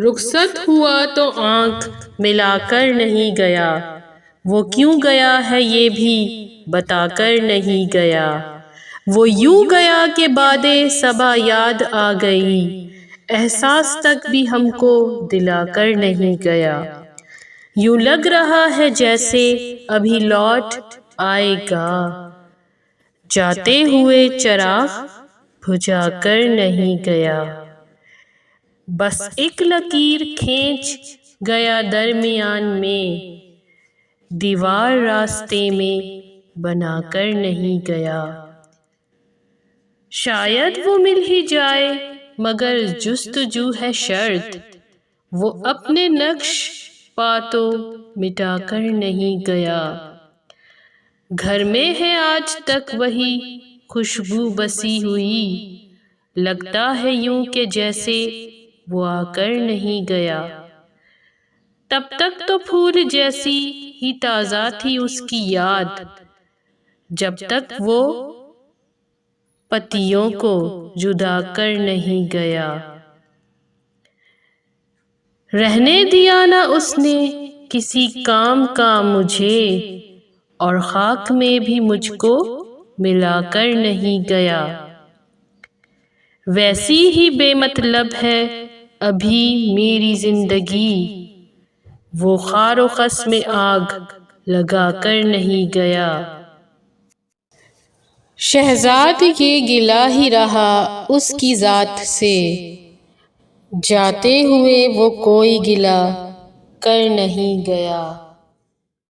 رخصت ہوا تو آنکھ ملا کر نہیں گیا، وہ کیوں گیا ہے یہ بھی بتا کر نہیں گیا۔ وہ یوں گیا کہ باد صبا یاد آ گئی، احساس تک بھی ہم کو دلا کر نہیں گیا۔ یوں لگ رہا ہے جیسے ابھی لوٹ آئے گا، جاتے ہوئے چراغ بجھا کر نہیں گیا۔ بس ایک لکیر کھینچ گیا درمیان میں، دیوار راستے میں بنا کر نہیں گیا۔ شاید وہ مل ہی جائے مگر جستجو ہے شرط، وہ اپنے نقش پا تو مٹا کر نہیں گیا۔ گھر میں ہے آج تک وہی خوشبو بسی ہوئی، لگتا ہے یوں کہ جیسے وہ آ کر نہیں گیا۔ تب تک تو پھول جیسی ہی تازہ تھی اس کی یاد، جب تک وہ پتیوں کو جدا کر نہیں گیا۔ رہنے دیا نہ اس نے کسی کام کا مجھے، اور خاک میں بھی مجھ کو ملا کر نہیں گیا۔ ویسی ہی بے مطلب ہے ابھی میری زندگی، وہ خار و خس میں آگ لگا کر نہیں گیا۔ شہزاد یہ گلہ ہی رہا اس کی ذات سے، جاتے ہوئے وہ کوئی گلہ کر نہیں گیا۔